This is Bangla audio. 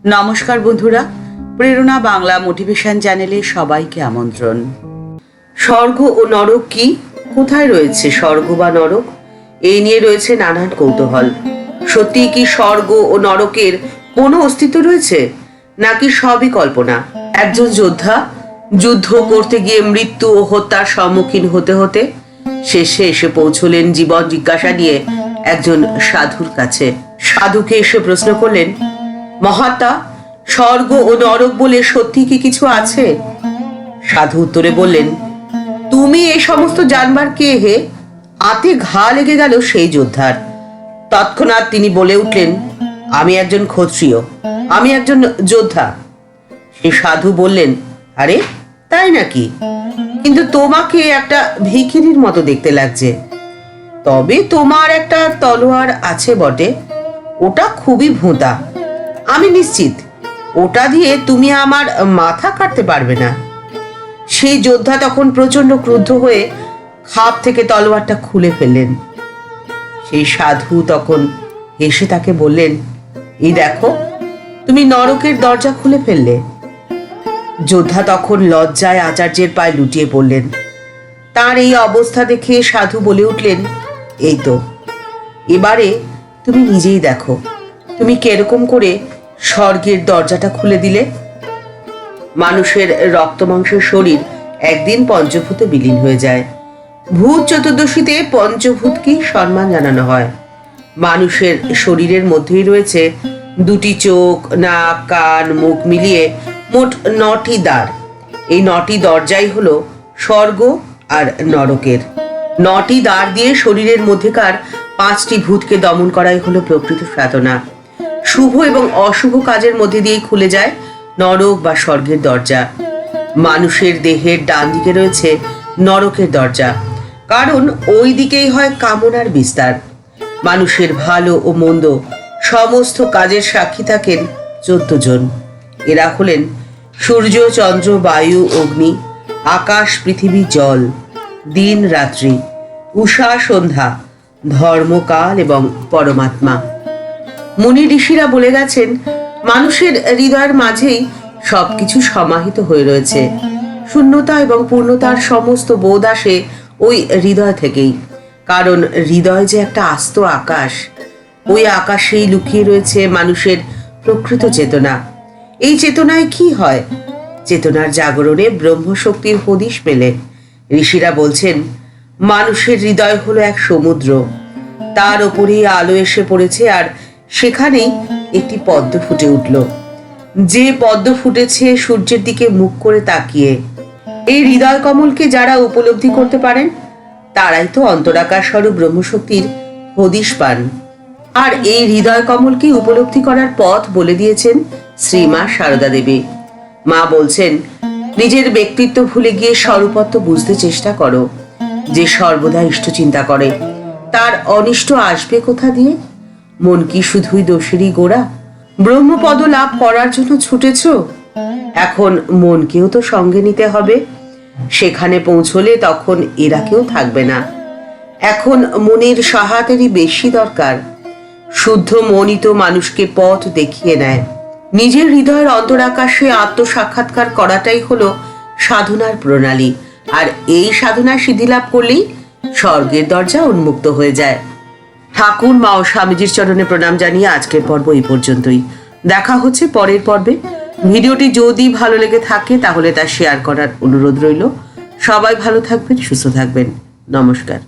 নমস্কার বন্ধুরা, প্রেরণা বাংলা মোটিভেশন চ্যানেলে সবাইকে আমন্ত্রণ। স্বর্গ ও নরক কি, কোথায় রয়েছে স্বর্গ বা নরক, এই নিয়ে রয়েছে নানান কৌতূহল। সত্যি কি স্বর্গ ও নরকের কোনো অস্তিত্ব রয়েছে, নাকি সবই কল্পনা? একজন যোদ্ধা যুদ্ধ করতে গিয়ে মৃত্যু ও হত্যার সম্মুখীন হতে হতে শেষে এসে পৌঁছলেন জীবন জিজ্ঞাসা নিয়ে একজন সাধুর কাছে। সাধুকে এসে প্রশ্ন করলেন, মহাত্মা, স্বর্গ ও নরক বলে সত্যি কি কিছু আছে? সাধু উত্তরে বললেন, তুমি এই সমস্ত জানবার কে হে? হাতে ঘা লেগে গেল সেই যোদ্ধার। তৎক্ষণাৎ তিনি বলে উঠলেন, আমি একজন ক্ষত্রিয়, আমি একজন যোদ্ধা। সেই সাধু বললেন, আরে তাই নাকি? কিন্তু তোমাকে একটা ভিখিরির মতো দেখতে লাগছে। তবে তোমার একটা তলোয়ার আছে বটে, ওটা খুবই ভোঁতা। আমি নিশ্চিত ওটা দিয়ে তুমি আমার মাথা কাটতে পারবে না। সেই যোদ্ধা তখন প্রচন্ড ক্রুদ্ধ হয়ে খাপ থেকে তলোয়ারটা খুলে ফেললেন। সেই সাধু তখন হেসে তাকে বললেন, এই দেখো, তুমি নরকের দরজা খুলে ফেললে। যোদ্ধা তখন লজ্জায় আচার্যের পায়ে লুটিয়ে পড়লেন। তার এই অবস্থা দেখে সাধু বলে উঠলেন, এই তো, এবারে তুমি নিজেই দেখো, তুমি কিরকম করে স্বর্গের দরজাটা খুলে দিলে। মানুষের রক্ত মাংসের শরীর একদিন পঞ্চভূতে বিলীন হয়ে যায়। ভূত চতুর্দশীতে পঞ্চভূতকেই সম্মান জানানো হয়। মানুষের শরীরের মধ্যেই রয়েছে দুটি চোখ, নাক, কান, মুখ মিলিয়ে মোট 9টি দ্বার। এই 9টি দরজাই হলো স্বর্গ আর নরকের। 9টি দ্বার দিয়ে শরীরের মধ্যেকার 5টি ভূতকে দমন করাই হলো প্রকৃত সাধনা। শুভ এবং অশুভ কাজের মধ্যে দিয়েই খুলে যায় নরক বা স্বর্গের দরজা। মানুষের দেহের ডান দিকে রয়েছে নরকের দরজা, কারণ ওই দিকেই হয় কামনার বিস্তার। মানুষের ভালো ও মন্দ সমস্ত কাজের সাক্ষী থাকেন 14 জন। এরা হলেন সূর্য, চন্দ্র, বায়ু, অগ্নি, আকাশ, পৃথিবী, জল, দিন, রাত্রি, উষা, সন্ধ্যা, ধর্মকাল এবং পরমাত্মা। মুনি ঋষিরা বলে গেছেন, মানুষের হৃদয়ের মাঝেই সবকিছু সমাহিত হয়ে রয়েছে। শূন্যতা এবং পূর্ণতার সমস্ত বোধ আসে ওই হৃদয় থেকেই, কারণ হৃদয় যে একটা আস্ত আকাশ। ওই আকাশেই লুকিয়ে রয়েছে মানুষের প্রকৃত চেতনা। এই চেতনায় কি হয়? চেতনার জাগরণে ব্রহ্মশক্তির হদিশ মেলে। ঋষিরা বলছেন, মানুষের হৃদয় হলো এক সমুদ্র, তার ওপরেই আলো এসে পড়েছে, আর সেখানেই একটি পদ্ম ফুটে উঠল। যে পদ্ম ফুটেছে সূর্যের দিকে মুখ করে তাকিয়ে। এই হৃদয় কমলকে যারা উপলব্ধি করতে পারেন, তারাই তো অন্তরাকার স্বরূপ ব্রহ্মশক্তির হদিশ পান। আর এই হৃদয় কমলকে উপলব্ধি করার পথ বলে দিয়েছেন শ্রীমা সারদা দেবী। মা বলছেন, নিজের ব্যক্তিত্ব ভুলে গিয়ে স্বরূপত্ব বুঝতে চেষ্টা করো। যে সর্বদা ইষ্ট চিন্তা করে, তার অনিষ্ট আসবে কোথা দিয়ে? মন কি শুধুই দোষেরই গোড়া? ব্রহ্মপদ লাভ করার জন্য ছুটেছ, এখন মনকেও তো সঙ্গে নিতে হবে। সেখানে পৌঁছলে তখন এরা কেউ থাকবে না। এখন মনের সাহায্যেরই বেশি দরকার। শুদ্ধ মনই তো মানুষকে পথ দেখিয়ে নেয়। নিজের হৃদয়ের অন্তরাকাশে আত্মসাক্ষাৎকার করাটাই হলো সাধনার প্রণালী। আর এই সাধনা সিদ্ধি লাভ করলেই স্বর্গের দরজা উন্মুক্ত হয়ে যায়। ঠাকুর, মা ও স্বামীজির চরণে প্রণাম জানিয়ে আজকের পর্ব এই পর্যন্তই। দেখা হচ্ছে পরের পর্বে। ভিডিওটি যদি ভালো লেগে থাকে তাহলে তা শেয়ার করার অনুরোধ রইল। সবাই ভালো থাকবেন, সুস্থ থাকবেন। নমস্কার।